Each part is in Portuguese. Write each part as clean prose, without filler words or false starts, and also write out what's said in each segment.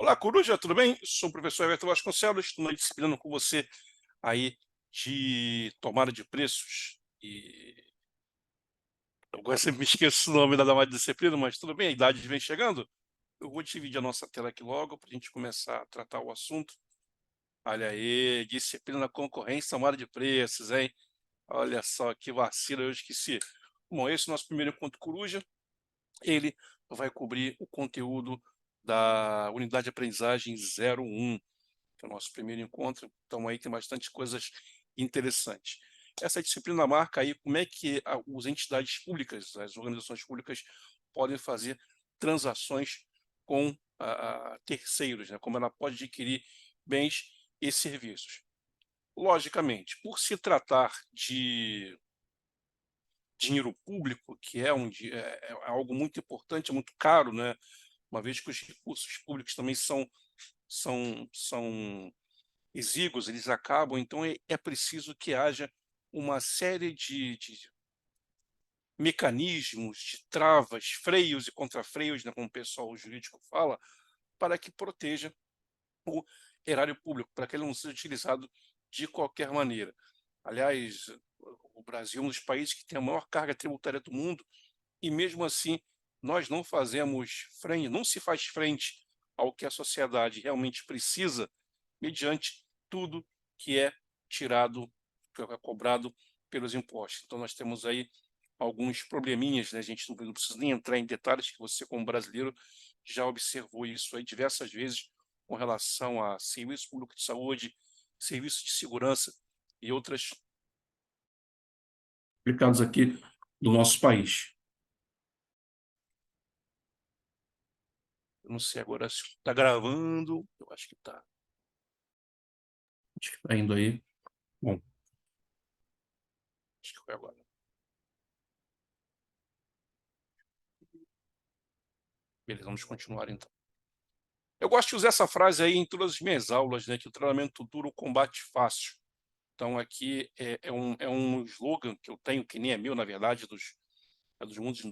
Olá, Coruja, tudo bem? Sou o professor Everton Vasconcelos, estou na disciplina com você aí de tomada de preços. E agora sempre me esqueço o nome da mais disciplina, mas tudo bem, a idade vem chegando. Eu vou dividir a nossa tela aqui logo para a gente começar a tratar o assunto. Olha aí, disciplina concorrência, tomada de preços, hein? Olha só que vacilo, eu esqueci. Bom, esse é o nosso primeiro encontro Coruja. Ele vai cobrir o conteúdo da unidade de aprendizagem 01. Que é o nosso primeiro encontro, então aí tem bastante coisas interessantes. Essa disciplina marca aí como é que as entidades públicas, as organizações públicas podem fazer transações com terceiros, né? Como ela pode adquirir bens e serviços. Logicamente, por se tratar de dinheiro público, que é algo muito importante, é muito caro, né? Uma vez que os recursos públicos também são exíguos, eles acabam, então é preciso que haja uma série de mecanismos, de travas, freios e contrafreios, né, como o pessoal jurídico fala, para que proteja o erário público, para que ele não seja utilizado de qualquer maneira. Aliás, o Brasil é um dos países que tem a maior carga tributária do mundo e, mesmo assim, nós não fazemos frente, não se faz frente ao que a sociedade realmente precisa mediante tudo que é tirado, que é cobrado pelos impostos. Então, nós temos aí alguns probleminhas, né? A gente não precisa nem entrar em detalhes, que você, como brasileiro, já observou isso aí diversas vezes com relação a serviço público de saúde, serviço de segurança e outras aplicados aqui do nosso país. Eu não sei agora se está gravando, eu acho que está. Acho que está indo aí. Bom, acho que foi agora. Beleza, vamos continuar então. Eu gosto de usar essa frase aí em todas as minhas aulas, né? Que o treinamento duro, o combate fácil. Então, aqui é um slogan que eu tenho, que nem é meu, na verdade, do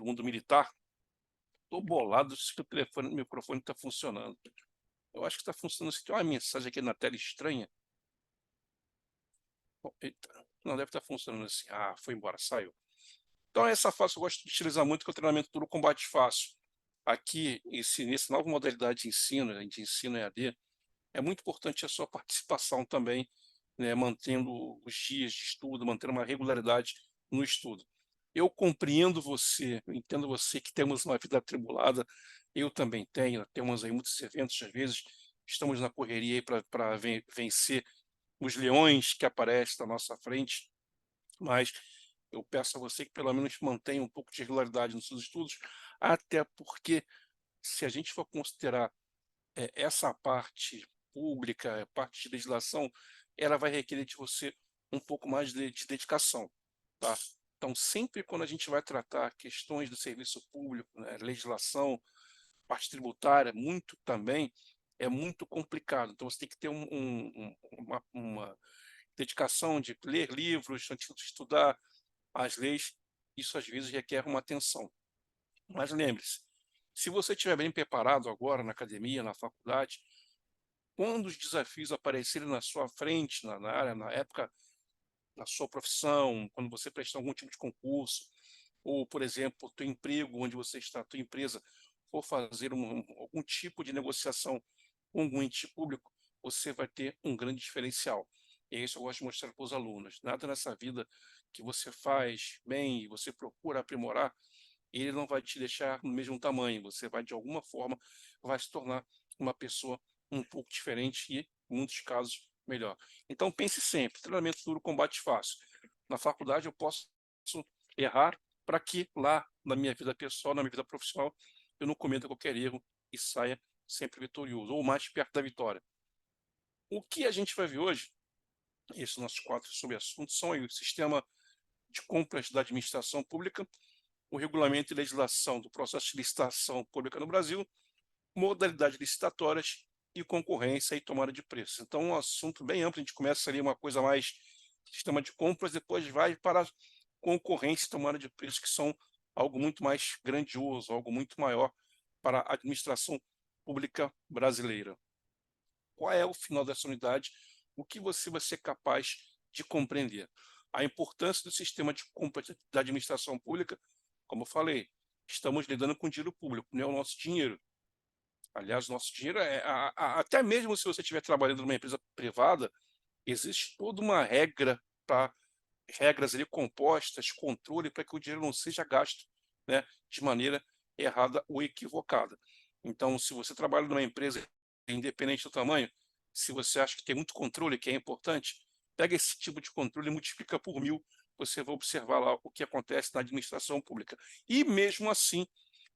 mundo militar. Estou bolado se o microfone está funcionando. Eu acho que está funcionando. Se tem uma mensagem aqui na tela estranha. Bom, eita, não deve estar funcionando assim. Ah, foi embora, saiu. Então, essa frase eu gosto de utilizar muito, que é o treinamento duro, combate fácil. Aqui, nessa nova modalidade de ensino, né, de ensino EAD, é muito importante a sua participação também, né, mantendo os dias de estudo, mantendo uma regularidade no estudo. Eu compreendo você, eu entendo você que temos uma vida atribulada, eu também tenho, temos aí muitos eventos, às vezes estamos na correria para vencer os leões que aparecem na nossa frente, mas eu peço a você que pelo menos mantenha um pouco de regularidade nos seus estudos, até porque se a gente for considerar essa parte pública, parte de legislação, ela vai requerer de você um pouco mais de dedicação, tá? Então, sempre quando a gente vai tratar questões do serviço público, né, legislação, parte tributária, muito também, é muito complicado. Então, você tem que ter uma dedicação de ler livros, antes de estudar as leis. Isso, às vezes, requer uma atenção. Mas lembre-se, se você estiver bem preparado agora na academia, na faculdade, quando os desafios aparecerem na sua frente, na área, na época, na sua profissão, quando você prestar algum tipo de concurso, ou, por exemplo, teu emprego, onde você está, tua empresa, for fazer algum tipo de negociação com algum ente público, você vai ter um grande diferencial. E é isso eu gosto de mostrar para os alunos. Nada nessa vida que você faz bem e você procura aprimorar, ele não vai te deixar no mesmo tamanho. Você vai, de alguma forma, vai se tornar uma pessoa um pouco diferente e, em muitos casos, melhor. Então, pense sempre: treinamento duro, combate fácil. Na faculdade, eu posso errar para que lá, na minha vida pessoal, na minha vida profissional, eu não cometa qualquer erro e saia sempre vitorioso, ou mais perto da vitória. O que a gente vai ver hoje, esses nossos 4 subassuntos, são aí o sistema de compras da administração pública, o regulamento e legislação do processo de licitação pública no Brasil, modalidades licitatórias e concorrência e tomada de preços. Então, um assunto bem amplo. A gente começa ali uma coisa mais sistema de compras, depois vai para concorrência e tomada de preços, que são algo muito mais grandioso, algo muito maior para a administração pública brasileira. Qual é o final dessa unidade? O que você vai ser capaz de compreender? A importância do sistema de compra da administração pública, como eu falei, estamos lidando com dinheiro público, não é o nosso dinheiro. Aliás, o nosso dinheiro até mesmo se você estiver trabalhando numa empresa privada, existe toda uma regra para regras ali compostas, controle para que o dinheiro não seja gasto, né, de maneira errada ou equivocada. Então, se você trabalha numa empresa, independente do tamanho, se você acha que tem muito controle, que é importante, pega esse tipo de controle e multiplica por 1000, você vai observar lá o que acontece na administração pública. E mesmo assim,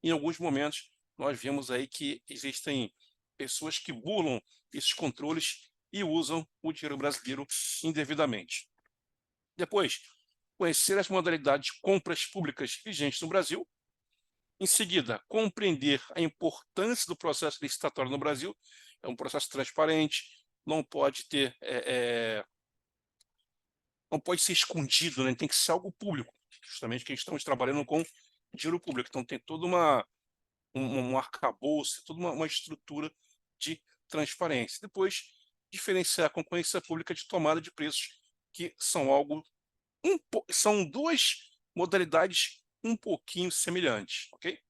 em alguns momentos, nós vemos aí que existem pessoas que burlam esses controles e usam o dinheiro brasileiro indevidamente. Depois, conhecer as modalidades de compras públicas vigentes no Brasil. Em seguida, compreender a importância do processo licitatório no Brasil. É um processo transparente, não pode ter, não pode ser escondido, né? Tem que ser algo público, justamente que estamos trabalhando com dinheiro público. Então tem toda um arcabouço, toda uma estrutura de transparência. Depois, diferenciar a concorrência pública de tomada de preços, que são algo são duas modalidades um pouquinho semelhantes, ok?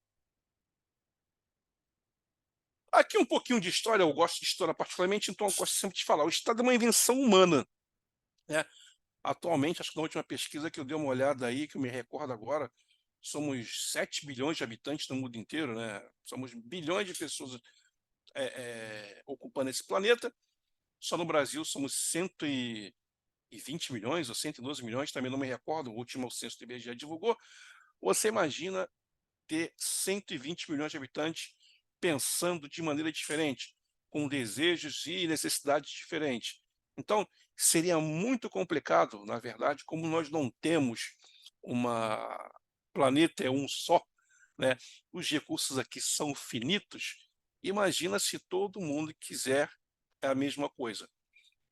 Aqui um pouquinho de história, eu gosto de história particularmente, então eu gosto sempre de falar. O Estado é uma invenção humana, né? Atualmente, acho que na última pesquisa que eu dei uma olhada aí, que eu me recordo agora, somos 7 bilhões de habitantes no mundo inteiro, né? Somos bilhões de pessoas ocupando esse planeta. Só no Brasil somos 120 milhões ou 112 milhões, também não me recordo, o último censo do IBGE divulgou. Você imagina ter 120 milhões de habitantes pensando de maneira diferente, com desejos e necessidades diferentes. Então, seria muito complicado, na verdade, como nós não temos uma planeta é um só, né? Os recursos aqui são finitos. Imagina se todo mundo quiser a mesma coisa.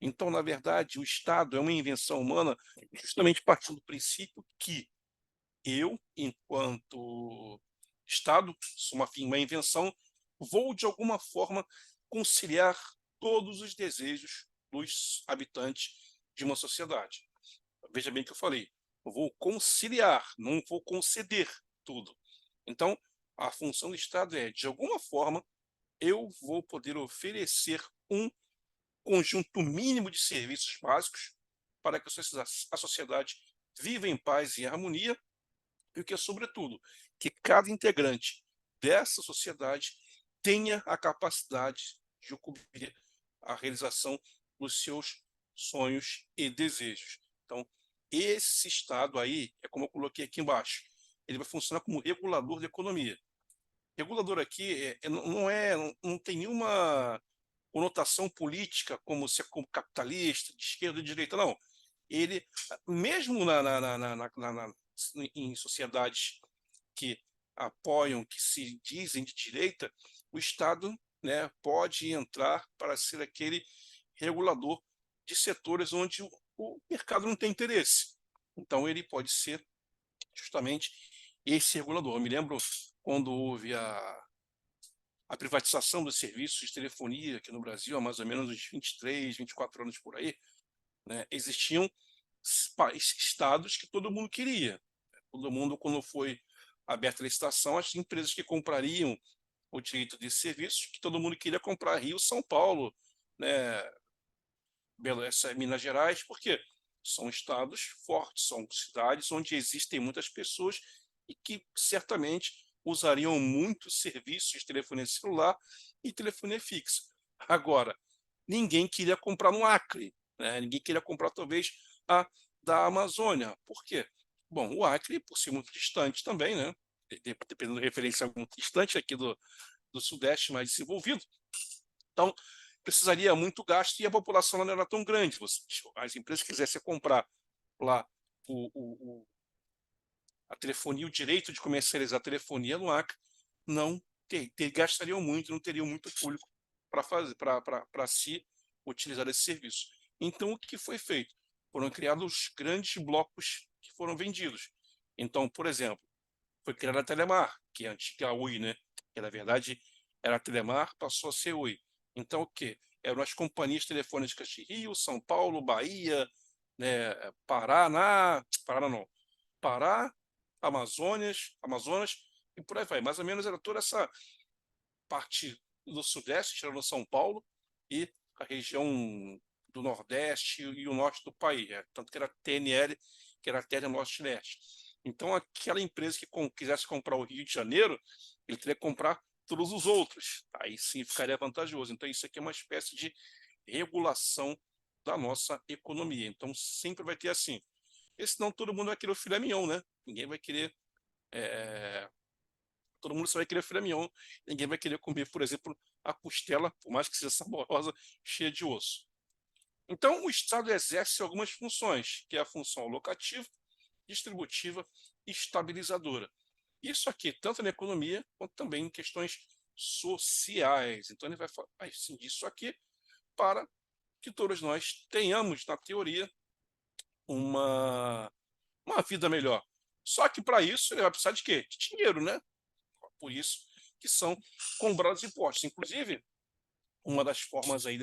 Então, na verdade, o Estado é uma invenção humana justamente partindo do princípio que eu, enquanto Estado, sou uma invenção, vou, de alguma forma, conciliar todos os desejos dos habitantes de uma sociedade. Veja bem o que eu falei, eu vou conciliar, não vou conceder tudo. Então, a função do Estado é, de alguma forma, eu vou poder oferecer um conjunto mínimo de serviços básicos para que a sociedade viva em paz e harmonia e o que é, sobretudo, que cada integrante dessa sociedade tenha a capacidade de cobrir a realização dos seus sonhos e desejos. Então, esse Estado aí, é como eu coloquei aqui embaixo, ele vai funcionar como regulador da economia. Regulador aqui não tem nenhuma conotação política, como ser como capitalista, de esquerda ou de direita, não. Ele, mesmo em sociedades que apoiam, que se dizem de direita, o Estado, né, pode entrar para ser aquele regulador de setores onde o mercado não tem interesse. Então, ele pode ser justamente esse regulador. Eu me lembro quando houve a privatização dos serviços de telefonia aqui no Brasil, há mais ou menos uns 23, 24 anos por aí, né, existiam estados que todo mundo queria. Todo mundo, quando foi aberta a licitação, as empresas que comprariam o direito de serviços, que todo mundo queria comprar Rio, São Paulo, né, Minas Gerais, porque são estados fortes, são cidades onde existem muitas pessoas e que certamente usariam muito serviços de telefonia celular e telefonia fixa. Agora, ninguém queria comprar no Acre, né? Ninguém queria comprar talvez a da Amazônia. Por quê? Bom, o Acre, por ser muito distante também, né? Dependendo da referência muito distante aqui do Sudeste mais desenvolvido. Então, precisaria muito gasto e a população lá não era tão grande. As empresas que quisessem comprar lá a telefonia, o direito de comercializar a telefonia no Acre, não gastariam muito, não teriam muito público para fazer, para se utilizar esse serviço. Então, o que foi feito? Foram criados grandes blocos que foram vendidos. Então, por exemplo, foi criada a Telemar, que é a antiga Oi, né? Que na verdade era a Telemar, passou a ser Oi. Então, o quê? Eram as companhias telefônicas de Rio, São Paulo, Bahia, né, Paraná não, Pará, Amazonas e por aí vai. Mais ou menos era toda essa parte do Sudeste, tirando São Paulo, e a região do Nordeste e o Norte do país. Tanto que era TNL, que era Terra Norte-Leste. Então, aquela empresa que quisesse comprar o Rio de Janeiro, ele teria que comprar todos os outros. Aí sim ficaria vantajoso. Então, isso aqui é uma espécie de regulação da nossa economia. Então, sempre vai ter assim. Porque senão todo mundo vai querer o filé mignon, né? Ninguém vai querer. Todo mundo só vai querer filé mignon. Ninguém vai querer comer, por exemplo, a costela, por mais que seja saborosa, cheia de osso. Então, o Estado exerce algumas funções, que é a função locativa, distributiva e estabilizadora. Isso aqui, tanto na economia, quanto também em questões sociais. Então, ele vai incidir isso aqui para que todos nós tenhamos, na teoria, uma, uma vida melhor. Só que para isso ele vai precisar de quê? De dinheiro, né? Por isso que são cobrados impostos. Inclusive, uma das formas aí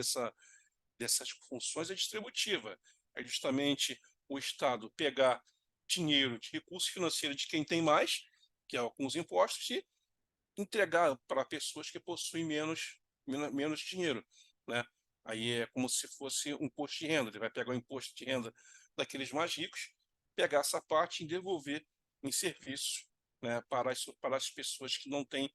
dessas funções é distributiva. É justamente o Estado pegar dinheiro de recurso financeiro de quem tem mais, que é alguns impostos, e entregar para pessoas que possuem menos dinheiro, né? Aí é como se fosse um imposto de renda. Ele vai pegar o imposto de renda daqueles mais ricos, pegar essa parte e devolver em serviço, né, para as pessoas que não têm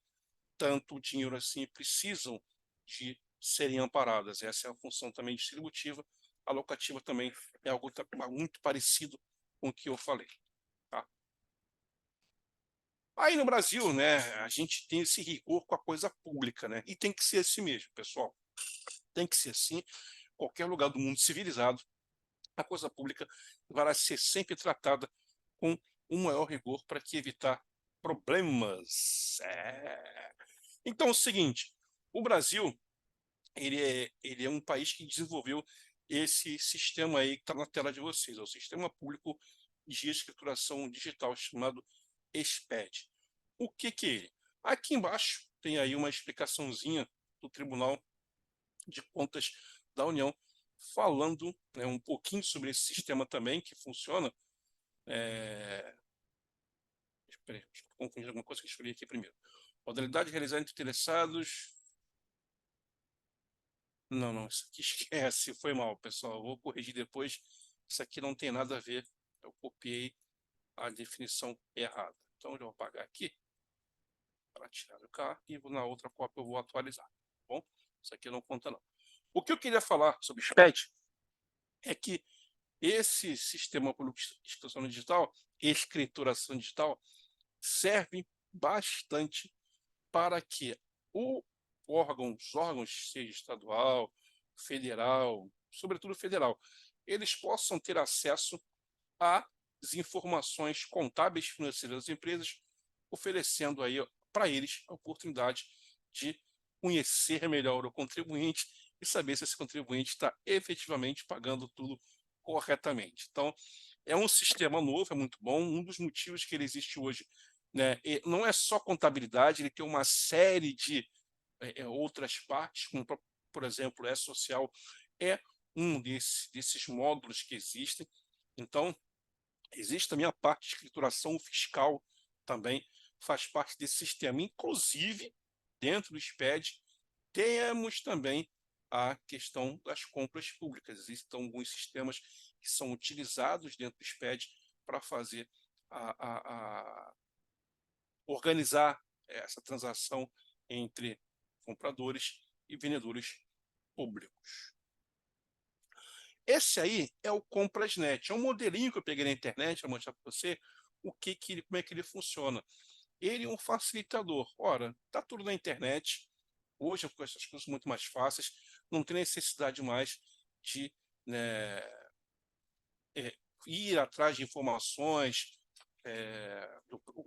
tanto dinheiro assim e precisam de serem amparadas. Essa é a função também distributiva. A locativa também é algo muito parecido com o que eu falei. Tá? Aí no Brasil, né, a gente tem esse rigor com a coisa pública, né? E tem que ser assim mesmo, pessoal. Tem que ser assim. Qualquer lugar do mundo civilizado, a coisa pública vai ser sempre tratada com o maior rigor para que evitar problemas. Então, é o seguinte, o Brasil ele é um país que desenvolveu esse sistema aí que está na tela de vocês, é o Sistema Público de Escrituração Digital, chamado SPED. O que que é ele? Aqui embaixo tem aí uma explicaçãozinha do Tribunal de Contas da União, falando, né, um pouquinho sobre esse sistema também, que funciona. Espera, confundir alguma coisa que eu escolhi aqui primeiro. Modalidade de realizar entre interessados. Não, não, isso aqui esquece, foi mal, pessoal. Eu vou corrigir depois. Isso aqui não tem nada a ver. Eu copiei a definição errada. Então, eu vou apagar aqui para tirar do cá e na outra cópia eu vou atualizar. Tá bom? Isso aqui não conta, não. O que eu queria falar sobre o SPED é que esse sistema público de escrituração digital, escrituração digital, serve bastante para que os órgãos, seja estadual, federal, sobretudo federal, eles possam ter acesso às informações contábeis financeiras das empresas, oferecendo aí para eles a oportunidade de conhecer melhor o contribuinte e saber se esse contribuinte está efetivamente pagando tudo corretamente. Então, é um sistema novo, é muito bom. Um dos motivos que ele existe hoje, né, não é só contabilidade, ele tem uma série de outras partes, como, por exemplo, social, é um desses módulos que existem. Então, existe também a parte de escrituração fiscal, também faz parte desse sistema. Inclusive, dentro do SPED, temos também a questão das compras públicas. Existem alguns sistemas que são utilizados dentro do SPED para fazer organizar essa transação entre compradores e vendedores públicos. Esse aí é o Comprasnet. É um modelinho que eu peguei na internet para mostrar para você como é que ele funciona. Ele é um facilitador. Ora, está tudo na internet. Hoje, com essas coisas muito mais fáceis, não tem necessidade mais de, né, ir atrás de informações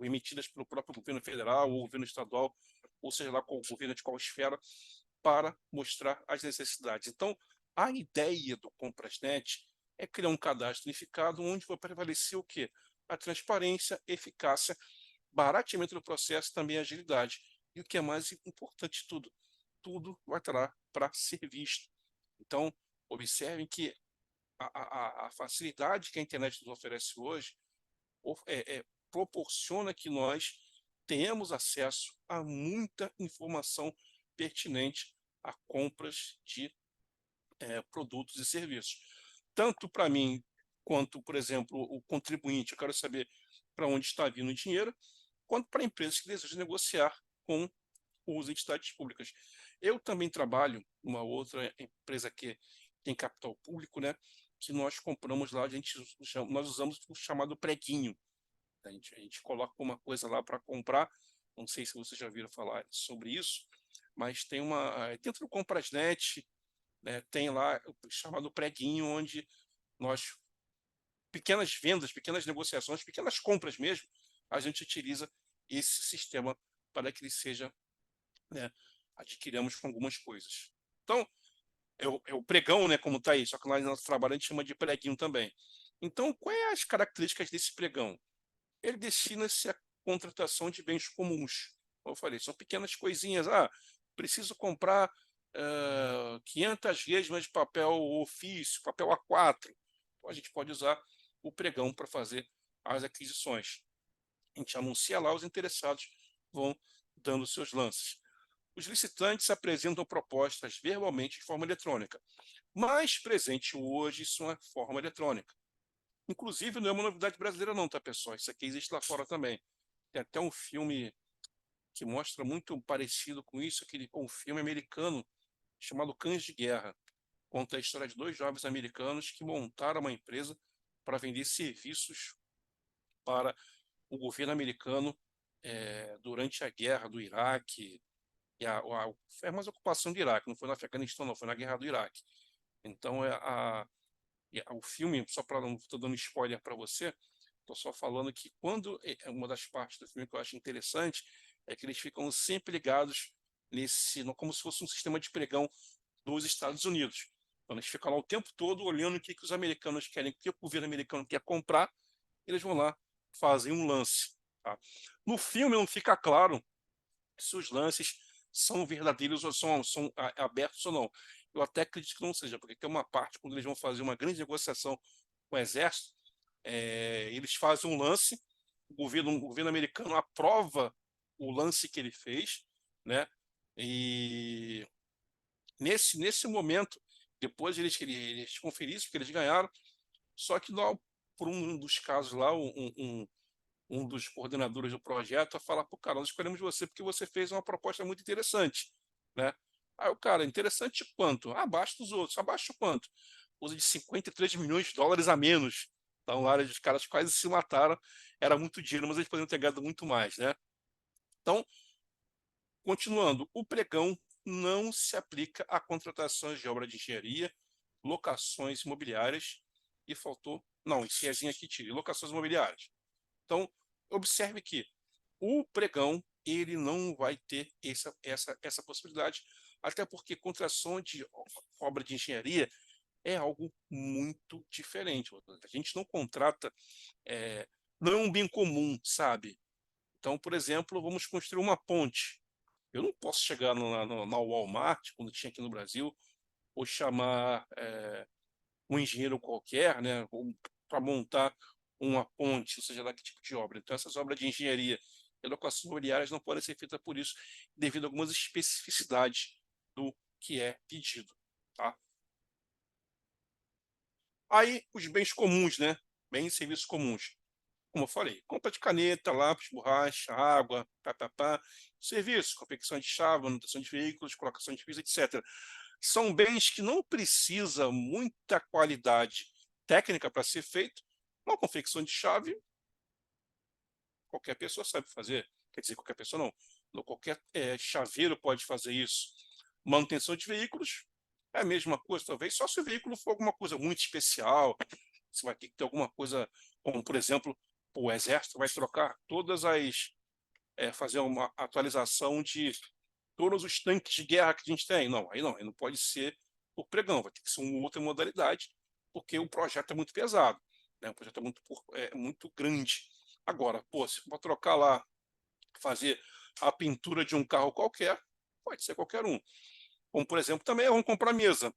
emitidas pelo próprio governo federal ou governo estadual, ou seja lá qual governo de qual esfera, para mostrar as necessidades. Então, a ideia do Comprasnet é criar um cadastro unificado onde vai prevalecer o quê? A transparência, eficácia, barateamento do processo, também agilidade. e o que é mais importante de tudo, tudo vai estar para ser visto. Então, observem que a facilidade que a internet nos oferece hoje proporciona que nós tenhamos acesso a muita informação pertinente a compras de produtos e serviços. Tanto para mim, quanto, por exemplo, o contribuinte, eu quero saber para onde está vindo o dinheiro, quanto para empresas que desejam negociar com as entidades públicas. Eu também trabalho numa outra empresa que tem capital público, né? Que nós compramos lá, nós usamos o chamado preguinho. A gente coloca uma coisa lá para comprar, não sei se vocês já viram falar sobre isso, mas tem dentro do Comprasnet, né, tem lá o chamado preguinho, onde nós, pequenas vendas, pequenas negociações, pequenas compras mesmo, a gente utiliza esse sistema para que ele seja, né, adquiramos com algumas coisas. Então, é o pregão, né, como está aí, só que lá no nosso trabalho a gente chama de preguinho também. Então, quais as características desse pregão? Ele destina-se à contratação de bens comuns. Como eu falei, são pequenas coisinhas. Preciso comprar 500 resmas de papel ofício, papel A4. Então, a gente pode usar o pregão para fazer as aquisições. A gente anuncia lá, os interessados vão dando seus lances. Os licitantes apresentam propostas verbalmente de forma eletrônica. Mais presente hoje, isso é forma eletrônica. Inclusive, não é uma novidade brasileira não, tá, pessoal? Isso aqui existe lá fora também. Tem até um filme que mostra muito parecido com isso, um filme americano chamado Cães de Guerra. Conta a história de dois jovens americanos que montaram uma empresa para vender serviços para o governo americano durante a guerra do Iraque. Foi mais a ocupação do Iraque, não foi no Afeganistão, não, foi na guerra do Iraque. Então, o filme, só para não estou dando spoiler para você, estou só falando que quando uma das partes do filme que eu acho interessante é que eles ficam sempre ligados como se fosse um sistema de pregão dos Estados Unidos. Então, eles ficam lá o tempo todo olhando o que os americanos querem, o que o governo americano quer comprar, eles vão lá fazer um lance. Tá? No filme não fica claro se os lances são verdadeiros ou são abertos ou não. Eu até acredito que não seja, porque tem uma parte, quando eles vão fazer uma grande negociação com o Exército, eles fazem um lance, o governo americano aprova o lance que ele fez, né? E nesse momento, depois eles conferissem porque eles ganharam, só que lá, por um dos casos lá, um dos coordenadores do projeto a falar para o cara, nós escolhemos você porque você fez uma proposta muito interessante, né? Aí o cara, interessante quanto? Abaixo dos outros. Abaixo quanto? Usa de 53 milhões de dólares a menos. Então, lá os caras quase se mataram. Era muito dinheiro, mas eles poderiam ter ganhado muito mais, né? Então, continuando, o pregão não se aplica a contratações de obra de engenharia, locações imobiliárias e faltou... Não, esse aqui tira, locações imobiliárias. Então, observe que o pregão ele não vai ter essa possibilidade, até porque contratação de obra de engenharia é algo muito diferente. A gente não contrata, não é um bem comum, sabe? Então, por exemplo, vamos construir uma ponte. Eu não posso chegar na Walmart, quando tinha aqui no Brasil, ou chamar um engenheiro qualquer, né, para montar uma ponte, ou seja lá que tipo de obra. Então, essas obras de engenharia e locações imobiliárias não podem ser feitas por isso, devido a algumas especificidades do que é pedido. Tá? Aí, os bens comuns, né? Bens e serviços comuns. Como eu falei, compra de caneta, lápis, borracha, água, serviço, confecção de chave, manutenção de veículos, colocação de piso, etc. São bens que não precisa muita qualidade técnica para ser feito. Uma confecção de chave, qualquer pessoa sabe fazer. Quer dizer, qualquer pessoa não. Qualquer chaveiro pode fazer isso. Manutenção de veículos é a mesma coisa, talvez, só se o veículo for alguma coisa muito especial. Você vai ter que ter alguma coisa, como, por exemplo, o Exército vai trocar fazer uma atualização de todos os tanques de guerra que a gente tem. Não, aí não pode ser o pregão, vai ter que ser uma outra modalidade, porque o projeto é muito pesado, né? O projeto é muito grande. Agora, se for trocar lá, fazer a pintura de um carro qualquer, pode ser qualquer um. Como, por exemplo, também vamos comprar mesa.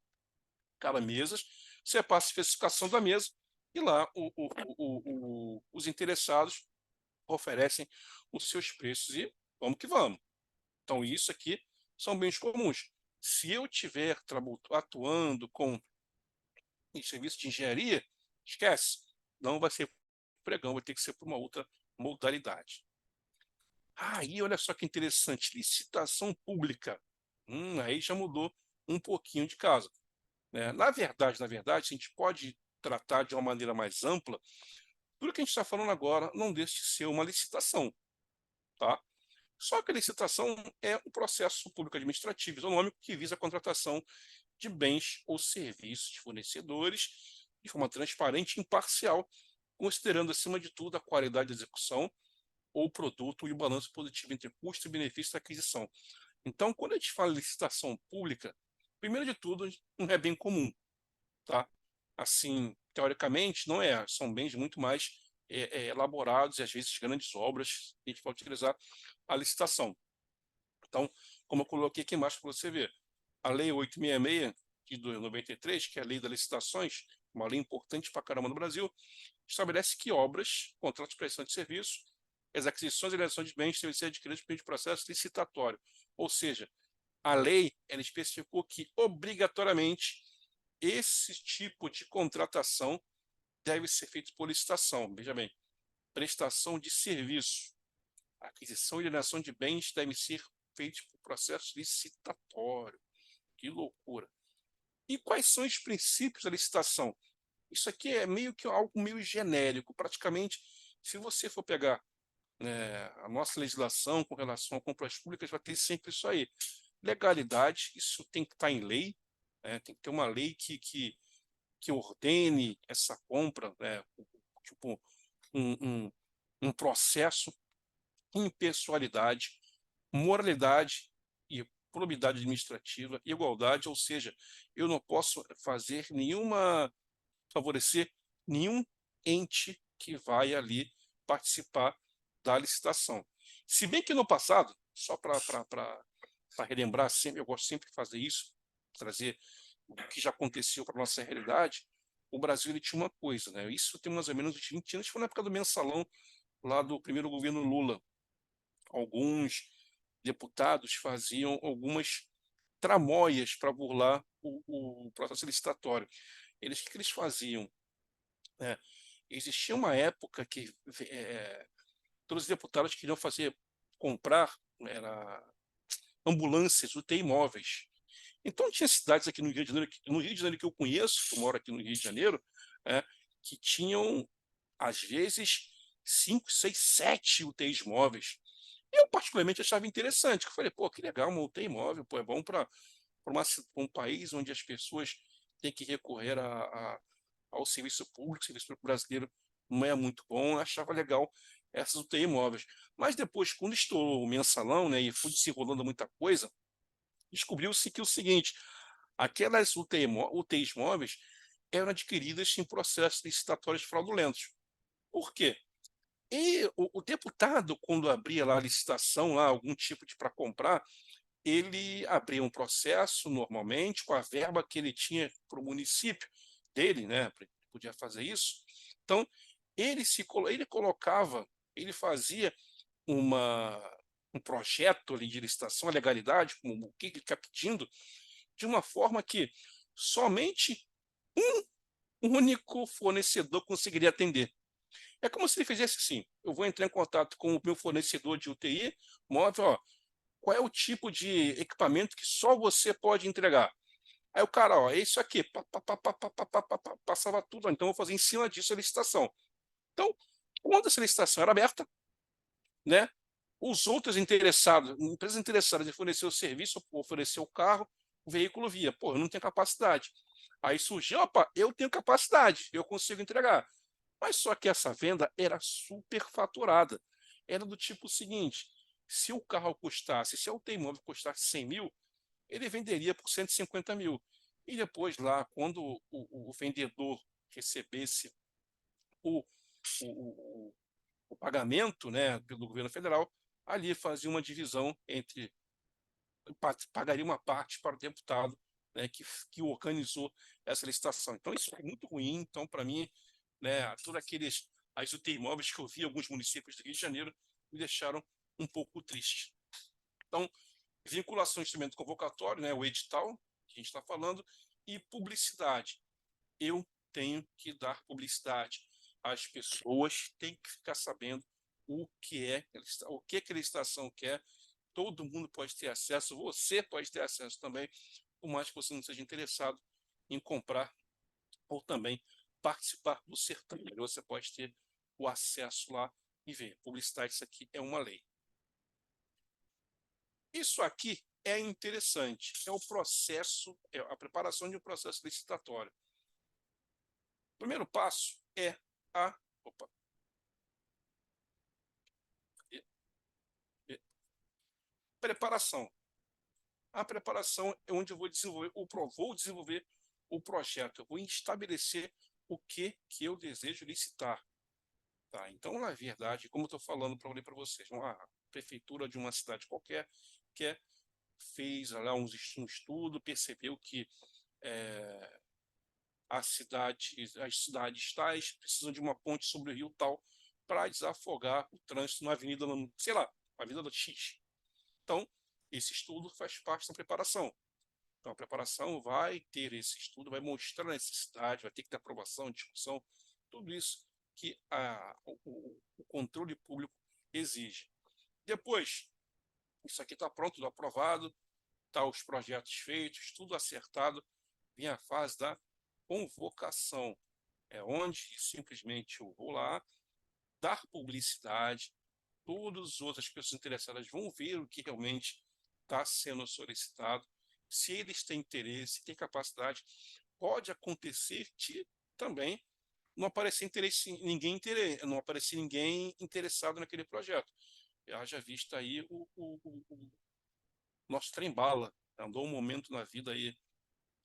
Cada mesas, você passa a especificação da mesa e lá os interessados oferecem os seus preços e vamos que vamos. Então, isso aqui são bens comuns. Se eu estiver atuando com em serviço de engenharia, esquece, não vai ser pregão, vai ter que ser por uma outra modalidade. Aí, olha só que interessante, licitação pública. Aí já mudou um pouquinho de caso, né? Na verdade, a gente pode tratar de uma maneira mais ampla. Tudo que a gente está falando agora não deixa de ser uma licitação, tá? Só que a licitação é um processo público administrativo isonômico que visa a contratação de bens ou serviços de fornecedores de forma transparente e imparcial, considerando, acima de tudo, a qualidade da execução ou produto e o balanço positivo entre custo e benefício da aquisição. Então, quando a gente fala em licitação pública, primeiro de tudo, não é bem comum, tá? Assim, teoricamente, não é. São bens muito mais elaborados e, às vezes, grandes obras, a gente pode utilizar a licitação. Então, como eu coloquei aqui embaixo para você ver, a Lei 866 de 93, que é a Lei das Licitações, uma lei importante para caramba no Brasil, estabelece que obras, contratos de prestação de serviço, as aquisições e realizações de bens devem ser adquiridas por meio de processo licitatório. Ou seja, a lei ela especificou que, obrigatoriamente, esse tipo de contratação deve ser feito por licitação. Veja bem, prestação de serviço, aquisição e alienação de bens devem ser feitos por processo licitatório. Que loucura! E quais são os princípios da licitação? Isso aqui é meio que algo meio genérico. Praticamente, se você for pegar a nossa legislação com relação a compras públicas, vai ter sempre isso aí. Legalidade, isso tem que estar em lei, tem que ter uma lei que ordene essa compra, tipo um, um, um processo, impessoalidade, moralidade e probidade administrativa, igualdade, ou seja, eu não posso favorecer nenhum ente que vai ali participar da licitação. Se bem que no passado, só para relembrar sempre, eu gosto sempre de fazer isso, trazer o que já aconteceu para a nossa realidade, o Brasil ele tinha uma coisa, né? Isso tem mais ou menos 20 anos, foi na época do mensalão lá do primeiro governo Lula. Alguns deputados faziam algumas tramóias para burlar o processo licitatório. O que eles faziam? Né? Existia uma época que todos os deputados queriam comprar ambulâncias, UTI móveis. Então tinha cidades aqui no Rio de Janeiro que eu conheço, que eu moro aqui no Rio de Janeiro, é, que tinham, às vezes, 5, 6, 7 UTIs móveis. Eu, particularmente, achava interessante, que eu falei, pô, que legal, uma UTI móvel, pô, é bom para um país onde as pessoas têm que recorrer ao serviço público, o serviço público brasileiro não é muito bom, eu achava legal essas UTI móveis. Mas depois, quando estourou o mensalão, né, e foi se enrolando muita coisa, descobriu-se que o seguinte, aquelas UTIs móveis eram adquiridas em processos licitatórios fraudulentos. Por quê? E o deputado, quando abria lá a licitação, lá, algum tipo de para comprar, ele abria um processo normalmente com a verba que ele tinha para o município dele, né? Podia fazer isso. Então, ele colocava, ele fazia uma, um projeto ali de licitação, a legalidade, como o que ele está pedindo, de uma forma que somente um único fornecedor conseguiria atender. É como se ele fizesse assim: eu vou entrar em contato com o meu fornecedor de UTI móvel, ó, qual é o tipo de equipamento que só você pode entregar? Aí o cara, ó, é isso aqui, passava tudo, então eu vou fazer em cima disso a licitação. Então, quando essa licitação era aberta, né, os outros interessados, empresas interessadas em fornecer o serviço, oferecer o carro, o veículo via, pô, eu não tenho capacidade. Aí surgiu, opa, eu tenho capacidade, eu consigo entregar. Mas só que essa venda era superfaturada. Era do tipo seguinte: se o carro custasse, se a automóvel custasse 100 mil, ele venderia por 150 mil. E depois, lá, quando o vendedor recebesse o, o, o pagamento, né, pelo governo federal, ali fazia uma divisão entre, pagaria uma parte para o deputado, né, que organizou essa licitação. Então, isso é muito ruim. Então, para mim, né, todos aqueles as UTI imóveis que eu vi em alguns municípios do Rio de Janeiro me deixaram um pouco triste. Então, vinculação ao instrumento convocatório, né, o edital, que a gente está falando, e publicidade. Eu tenho que dar publicidade. As pessoas têm que ficar sabendo o que a licitação quer. Todo mundo pode ter acesso, você pode ter acesso também, por mais que você não seja interessado em comprar ou também participar do certame. Você pode ter o acesso lá e ver. Publicidade, isso aqui é uma lei. Isso aqui é interessante, é o processo, é a preparação de um processo licitatório. O primeiro passo é a opa, preparação. A preparação é onde eu vou desenvolver o projeto, eu vou estabelecer o que eu desejo licitar. Tá? Então, na verdade, como eu estou falando para vocês, uma prefeitura de uma cidade qualquer fez lá um estudo, percebeu que as cidades tais precisam de uma ponte sobre o rio tal para desafogar o trânsito na avenida, sei lá, avenida X. Então, esse estudo faz parte da preparação. Então, a preparação vai ter esse estudo, vai mostrar a necessidade, vai ter que ter aprovação, discussão, tudo isso que o controle público exige. Depois, isso aqui está pronto, tudo aprovado, tá os projetos feitos, tudo acertado, vem a fase da convocação, é onde simplesmente eu vou lá dar publicidade, todas as outras pessoas interessadas vão ver o que realmente está sendo solicitado, se eles têm interesse, têm capacidade. Pode acontecer de também não aparecer não aparecer ninguém interessado naquele projeto. Haja visto aí o nosso trem-bala. Andou um momento na vida aí,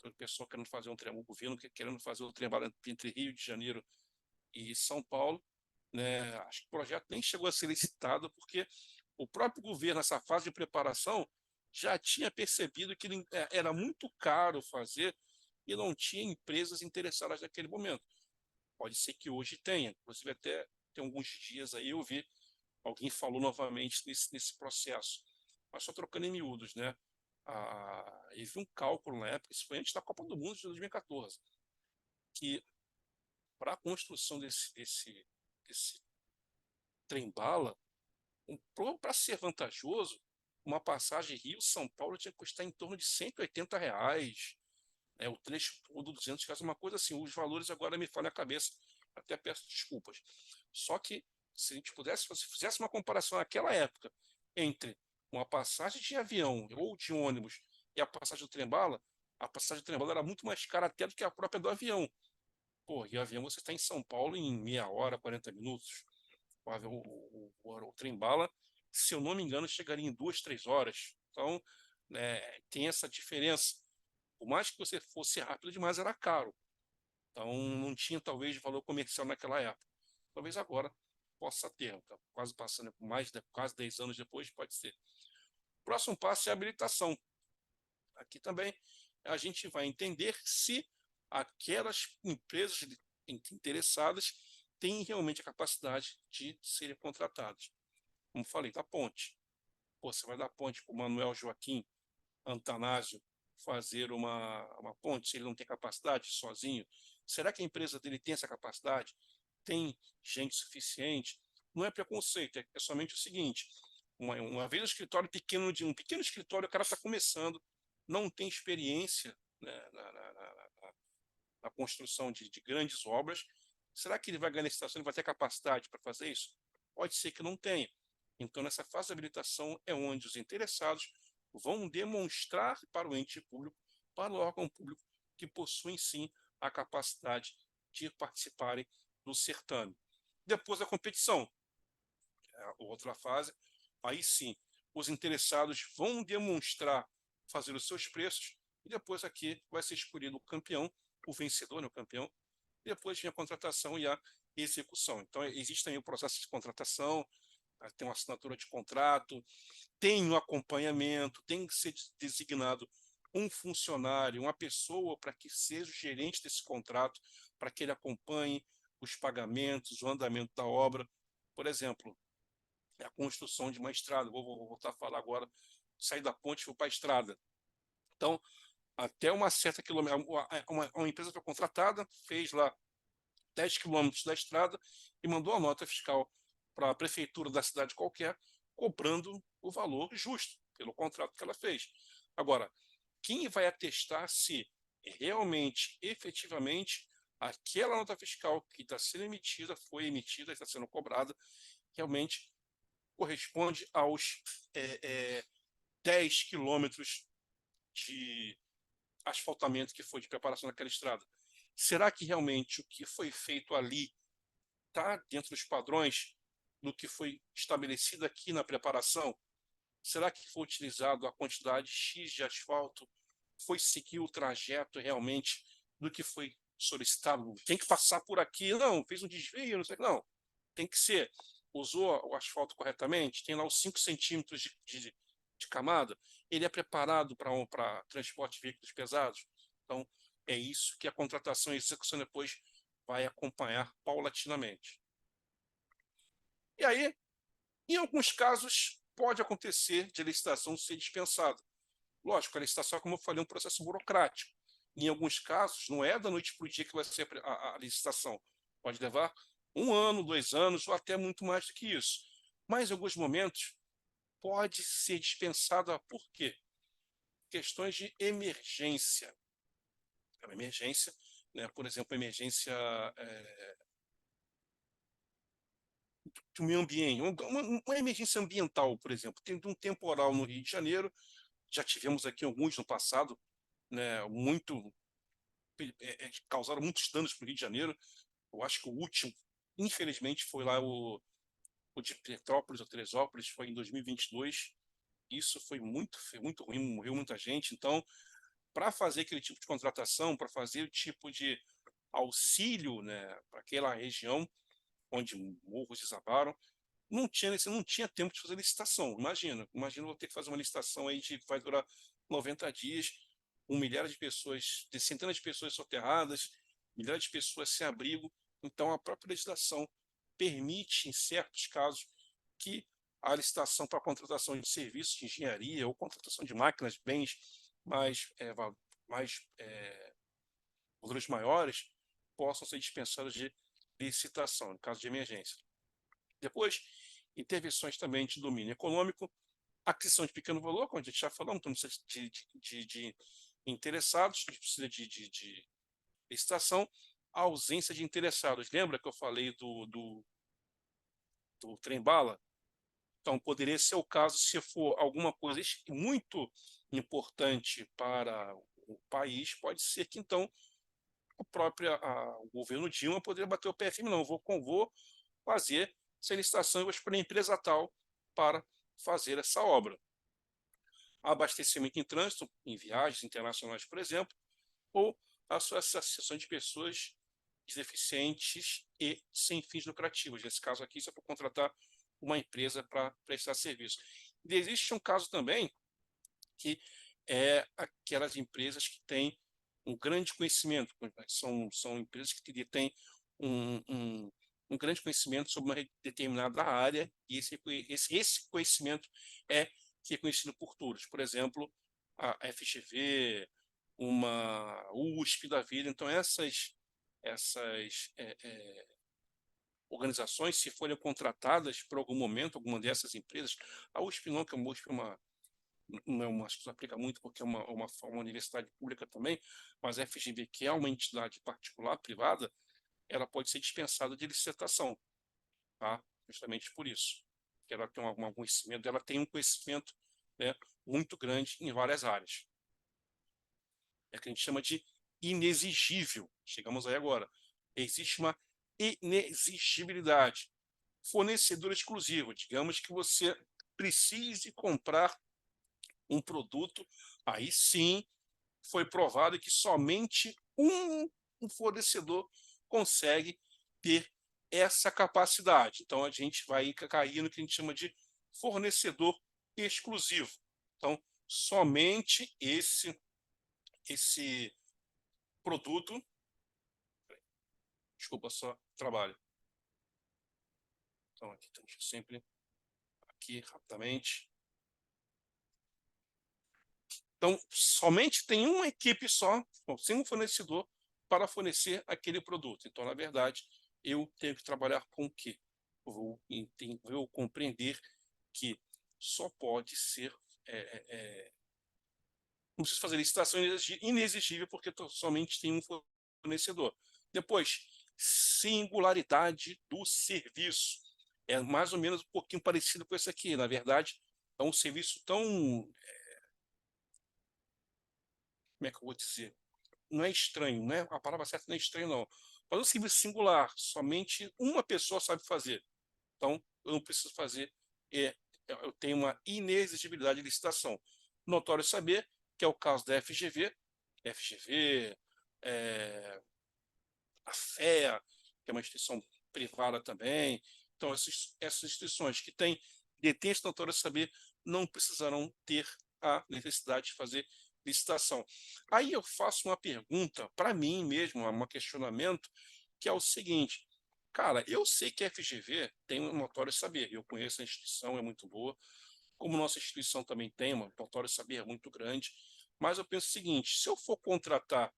o pessoal querendo fazer o governo querendo fazer o trem-bala entre Rio de Janeiro e São Paulo, né? Acho que o projeto nem chegou a ser licitado, porque o próprio governo, nessa fase de preparação, já tinha percebido que era muito caro fazer e não tinha empresas interessadas naquele momento. Pode ser que hoje tenha, inclusive até tem alguns dias aí eu vi alguém falou novamente nesse processo, mas só trocando em miúdos, né? E vi um cálculo na época, isso foi antes da Copa do Mundo de 2014, que para a construção desse trem-bala, para ser vantajoso, uma passagem Rio-São Paulo tinha que custar em torno de R$ 180, né, o trecho todo R$ 200, uma coisa assim. Os valores agora me falham a cabeça, até peço desculpas. Só que se a gente se fizesse uma comparação naquela época entre uma passagem de avião ou de ônibus e a passagem do trem-bala, a passagem do trem-bala era muito mais cara até do que a própria do avião. Pô, e o avião você está em São Paulo em meia hora, 40 minutos. O trem-bala, se eu não me engano, chegaria em 2, 3 horas. Então, né, tem essa diferença. Por mais que você fosse rápido demais, era caro. Então, não tinha, talvez, valor comercial naquela época. Talvez agora possa ter. Tá quase passando quase 10 anos depois, pode ser. O próximo passo é a habilitação. Aqui também a gente vai entender se aquelas empresas interessadas têm realmente a capacidade de serem contratadas. Como falei, da ponte. Pô, você vai dar ponte para o Manuel Joaquim Antanásio fazer uma ponte, se ele não tem capacidade sozinho? Será que a empresa dele tem essa capacidade? Tem gente suficiente? Não é preconceito, é somente o seguinte: uma vez um pequeno escritório, o cara está começando, não tem experiência, né, na construção de grandes obras. Será que ele vai ganhar licitação? Ele vai ter capacidade para fazer isso? Pode ser que não tenha. Então, nessa fase de habilitação é onde os interessados vão demonstrar para o ente público, para o órgão público, que possuem sim a capacidade de participarem do certame. Depois da competição, a outra fase, aí sim, os interessados vão demonstrar, fazer os seus preços, e depois aqui vai ser escolhido o campeão, o vencedor, né, o campeão, e depois vem a contratação e a execução. Então, existe também o processo de contratação, tem uma assinatura de contrato, tem um acompanhamento, tem que ser designado um funcionário, uma pessoa para que seja o gerente desse contrato, para que ele acompanhe os pagamentos, o andamento da obra. Por exemplo, a construção de uma estrada. Vou voltar a falar agora, sair da ponte e vou para a estrada. Então, até uma certa quilômetro, uma empresa foi contratada, fez lá 10 quilômetros da estrada e mandou a nota fiscal para a prefeitura da cidade qualquer, cobrando o valor justo pelo contrato que ela fez. Agora, quem vai atestar se realmente, efetivamente, aquela nota fiscal que está sendo emitida, foi emitida, está sendo cobrada, realmente corresponde aos 10 quilômetros de asfaltamento que foi de preparação daquela estrada? Será que realmente o que foi feito ali está dentro dos padrões do que foi estabelecido aqui na preparação? Será que foi utilizado a quantidade X de asfalto? Foi seguir o trajeto realmente do que foi solicitado? Tem que passar por aqui? Não, fez um desvio, não sei. Não, tem que ser. Usou o asfalto corretamente? Tem lá os 5 centímetros de camada? Ele é preparado para transporte de veículos pesados? Então, é isso que a contratação e execução depois vai acompanhar paulatinamente. E aí, em alguns casos, pode acontecer de a licitação ser dispensada. Lógico, a licitação, como eu falei, é um processo burocrático. Em alguns casos, não é da noite para o dia que vai ser a licitação. Pode levar 1 ano, 2 anos, ou até muito mais do que isso. Mas, em alguns momentos, pode ser dispensada por quê? Questões de emergência. É uma emergência, né? Por exemplo, emergência do meio ambiente, uma emergência ambiental, por exemplo. Tem um temporal no Rio de Janeiro, já tivemos aqui alguns no passado, né, causaram muitos danos para o Rio de Janeiro. Eu acho que o último, infelizmente, foi lá o de Petrópolis ou Teresópolis, foi em 2022. Isso foi muito ruim, morreu muita gente. Então, para fazer aquele tipo de contratação, para fazer o tipo de auxílio, né, para aquela região onde morros desabaram, não tinha tempo de fazer licitação. Imagina vou ter que fazer uma licitação aí que vai durar 90 dias, com milhares de pessoas, de centenas de pessoas soterradas, milhares de pessoas sem abrigo. Então, a própria legislação permite, em certos casos, que a licitação para a contratação de serviços de engenharia ou contratação de máquinas, bens mais, valores maiores, possam ser dispensadas de licitação, em caso de emergência. Depois, intervenções também de domínio econômico, aquisição de pequeno valor, como a gente já falou, então precisa de interessados, precisa de licitação, a ausência de interessados. Lembra que eu falei do trem-bala? Então, poderia ser o caso se for alguma coisa muito importante para o país, pode ser que, então, o governo Dilma poderia bater o pé firme, não, vou fazer essa licitação e vou escolher a empresa tal para fazer essa obra. Abastecimento em trânsito, em viagens internacionais, por exemplo, ou associação de pessoas deficientes e sem fins lucrativos. Nesse caso aqui, se eu for contratar uma empresa para prestar serviço. E existe um caso também que é aquelas empresas que têm um grande conhecimento, são empresas que têm um grande conhecimento sobre uma determinada área, e esse conhecimento é reconhecido por todos. Por exemplo, a FGV, uma USP da vida. Então, essas organizações, se forem contratadas por algum momento, alguma dessas empresas, a USP não, que a USP não é uma, acho que não aplica muito porque é uma universidade pública também, mas a FGV, que é uma entidade particular, privada, ela pode ser dispensada de licitação, tá? Justamente por isso, que ela tem algum conhecimento, ela tem um conhecimento, né, muito grande em várias áreas. É que a gente chama de inexigível. Chegamos aí agora. Existe uma inexigibilidade. Fornecedor exclusivo. Digamos que você precise comprar um produto, aí sim foi provado que somente um fornecedor consegue ter essa capacidade. Então, a gente vai cair no que a gente chama de fornecedor exclusivo. Então, somente esse produto, desculpa, só trabalho. Então, aqui temos sempre, aqui rapidamente. Então, somente tem uma equipe só, sem um fornecedor, para fornecer aquele produto. Então, na verdade, eu tenho que trabalhar com o quê? Vou compreender que só pode ser. Não preciso fazer licitação inexigível, porque somente tem um fornecedor. Depois, singularidade do serviço. É mais ou menos um pouquinho parecido com esse aqui. Na verdade, é um serviço tão. Como é que eu vou dizer? Não é estranho, né? A palavra certa não é estranho, não. Mas um serviço singular, somente uma pessoa sabe fazer. Então, eu não preciso fazer, eu tenho uma inexigibilidade de licitação. Notório saber que é o caso da FGV, a FEA, que é uma instituição privada também. Então, essas instituições que detêm esse notório saber não precisarão ter a necessidade de fazer licitação. Aí eu faço uma pergunta para mim mesmo, um questionamento, que é o seguinte: cara, eu sei que a FGV tem um notório saber, eu conheço a instituição, é muito boa, como nossa instituição também tem um notório saber muito grande, mas eu penso o seguinte: se eu for contratar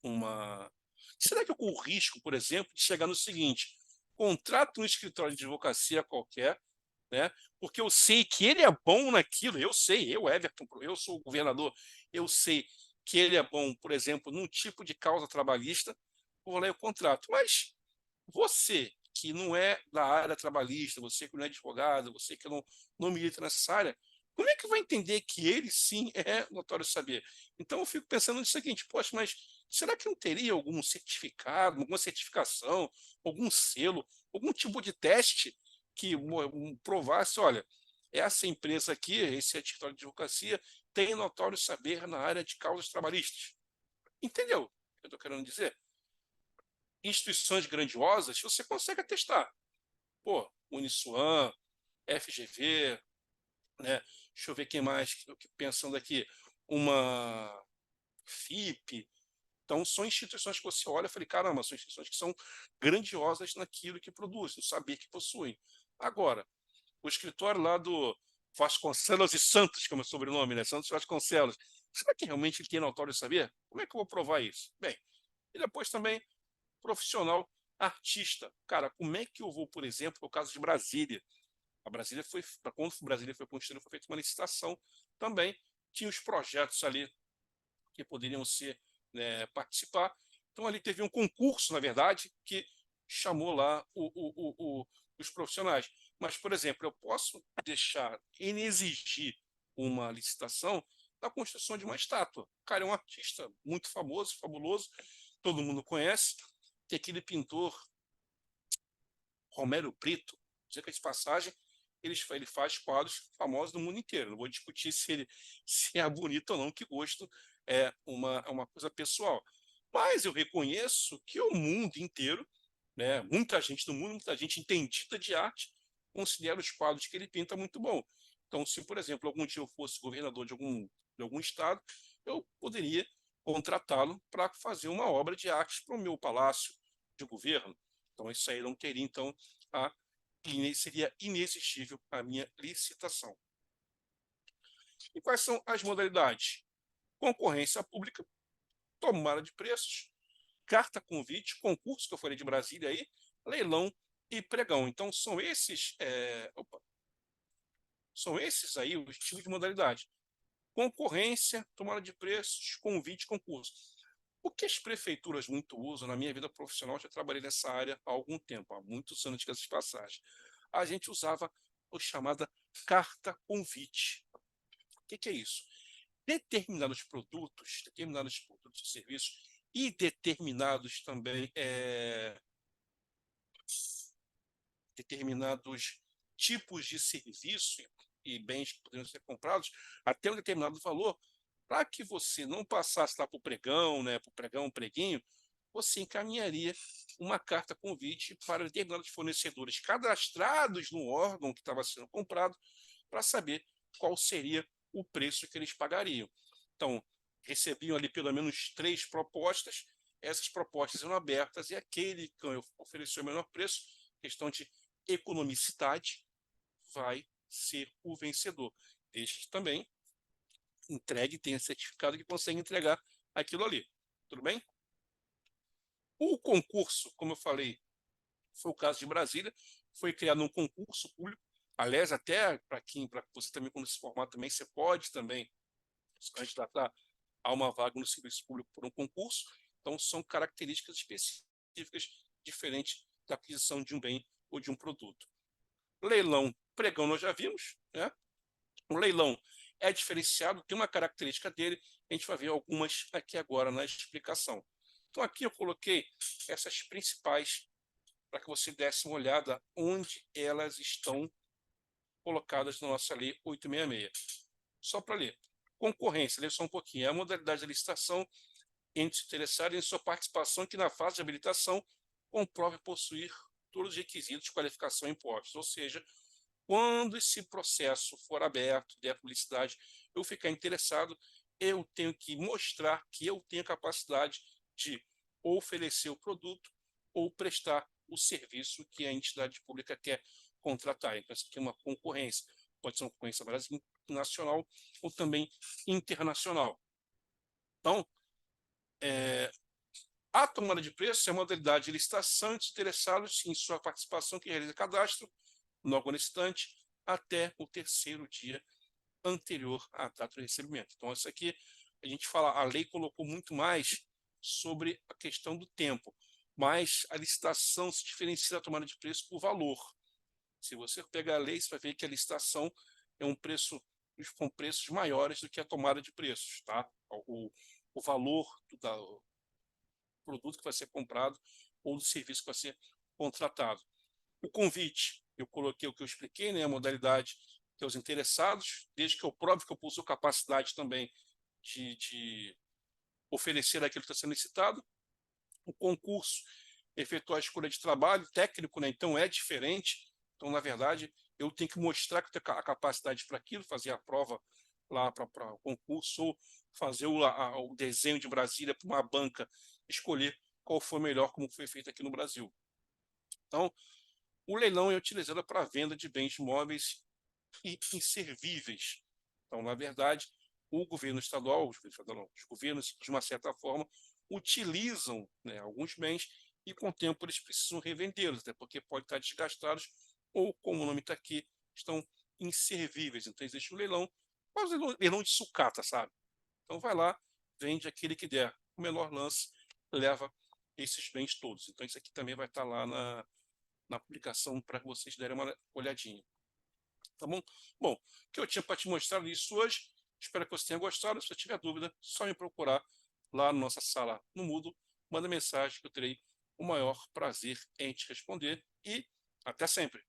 uma. Será que eu corro o risco, por exemplo, de chegar no seguinte: contrato um escritório de advocacia qualquer, né? Porque eu sei que ele é bom naquilo, eu sei, eu, Everton, eu sou o governador, eu sei que ele é bom, por exemplo, num tipo de causa trabalhista, vou ler o contrato. Mas você que não é da área trabalhista, você que não é advogado, você que não milita nessa área, como é que vai entender que ele sim é notório saber? Então eu fico pensando no seguinte: poxa, mas será que não teria algum certificado, alguma certificação, algum selo, algum tipo de teste que provasse, olha, essa empresa aqui, esse escritório de advocacia, tem notório saber na área de causas trabalhistas? Entendeu o que eu estou querendo dizer? Instituições grandiosas, você consegue atestar. Pô, Uniswan, FGV, né? Deixa eu ver quem mais, pensando aqui, uma FIP. Então, são instituições que você olha e fala, caramba, são instituições que são grandiosas naquilo que produzem, no saber que possuem. Agora, o escritório lá do Vasconcelos e Santos, como é o sobrenome, né? Santos Vasconcelos. Será que realmente ele tem notório saber? Como é que eu vou provar isso? Bem, e depois também profissional artista. Cara, como é que eu vou, por exemplo, no caso de Brasília? A Brasília foi, quando Brasília foi construída, foi feita uma licitação também. Tinha os projetos ali que poderiam ser, né, participar. Então, ali teve um concurso, na verdade, que chamou lá os profissionais. Mas, por exemplo, eu posso deixar em exigir uma licitação da construção de uma estátua. O cara é um artista muito famoso, fabuloso, todo mundo conhece, que aquele pintor Romero Brito, diga de passagem, ele faz quadros famosos no mundo inteiro. Não vou discutir se é bonito ou não, que gosto é uma coisa pessoal. Mas eu reconheço que o mundo inteiro, né, muita gente do mundo, muita gente entendida de arte, considera os quadros que ele pinta muito bom. Então, se, por exemplo, algum dia eu fosse governador de algum estado, eu poderia contratá-lo para fazer uma obra de arte para o meu palácio de governo. Então, isso aí não teria, então, a, seria inexigível a minha licitação. E quais são as modalidades? Concorrência pública, tomada de preços, carta convite, concurso que eu falei de Brasília aí, leilão e pregão. Então, são esses aí os tipos de modalidade. Concorrência, tomada de preços, convite, concurso. O que as prefeituras muito usam na minha vida profissional, já trabalhei nessa área há algum tempo, há muitos anos de passagem. A gente usava a chamada carta convite. O que é isso? Determinados produtos e serviços e determinados também determinados tipos de serviço e bens que poderiam ser comprados até um determinado valor, para que você não passasse lá para o pregão, né, para o pregão, preguinho, você encaminharia uma carta convite para determinados fornecedores cadastrados no órgão que estava sendo comprado para saber qual seria o preço que eles pagariam. Então, recebiam ali pelo menos 3 propostas, essas propostas eram abertas e aquele que ofereceu o menor preço, questão de economicidade, vai ser o vencedor. Desde que também entregue, tenha certificado que consegue entregar aquilo ali. Tudo bem? O concurso, como eu falei, foi o caso de Brasília, foi criado um concurso público. Aliás, até para você também, quando se formar também, você pode também se candidatar a uma vaga no serviço público por um concurso. Então, são características específicas diferentes da aquisição de um bem ou de um produto. Leilão, pregão nós já vimos, né? O leilão é diferenciado, tem uma característica dele, a gente vai ver algumas aqui agora na explicação. Então, aqui eu coloquei essas principais para que você desse uma olhada onde elas estão colocadas na nossa Lei 866. Só para ler. Concorrência, lê só um pouquinho. É a modalidade de licitação entre os interessados em sua participação que na fase de habilitação comprove possuir todos os requisitos de qualificação impostos. Ou seja, quando esse processo for aberto, der publicidade, eu ficar interessado, eu tenho que mostrar que eu tenho capacidade de oferecer o produto ou prestar o serviço que a entidade pública quer contratar. Então, isso aqui é uma concorrência. Pode ser uma concorrência nacional ou também internacional. Então, a tomada de preço é a modalidade de licitação dos interessados em sua participação que realiza cadastro no órgão licitante até o 3º dia anterior à data de recebimento. Então, isso aqui, a gente fala, a lei colocou muito mais sobre a questão do tempo, mas a licitação se diferencia da tomada de preço por valor. Se você pegar a lei, você vai ver que a licitação é um preço com preços maiores do que a tomada de preços, tá? O valor do produto que vai ser comprado ou do serviço que vai ser contratado. O convite, eu coloquei o que eu expliquei, né? A modalidade que é os interessados, desde que eu prove que eu possuo capacidade também de oferecer aquilo que está sendo licitado. O concurso, efetuar a escolha de trabalho técnico, né? Então é diferente. Então, na verdade, eu tenho que mostrar que eu tenho a capacidade para aquilo, fazer a prova lá para o concurso, ou fazer o desenho de Brasília para uma banca, escolher qual foi melhor, como foi feito aqui no Brasil. Então, o leilão é utilizado para a venda de bens móveis e inservíveis. Então, na verdade, o governo estadual, os governos, de uma certa forma, utilizam, né, alguns bens e, com o tempo, eles precisam revendê-los, até porque podem estar desgastados ou, como o nome está aqui, estão inservíveis. Então, existe o leilão, mas o leilão de sucata, sabe? Então, vai lá, vende aquele que der. O menor lance leva esses bens todos. Então, isso aqui também vai estar lá na publicação para vocês derem uma olhadinha. Tá bom? Bom, o que eu tinha para te mostrar isso hoje, espero que você tenha gostado. Se você tiver dúvida, só me procurar lá na nossa sala no Moodle, manda mensagem que eu terei o maior prazer em te responder e até sempre.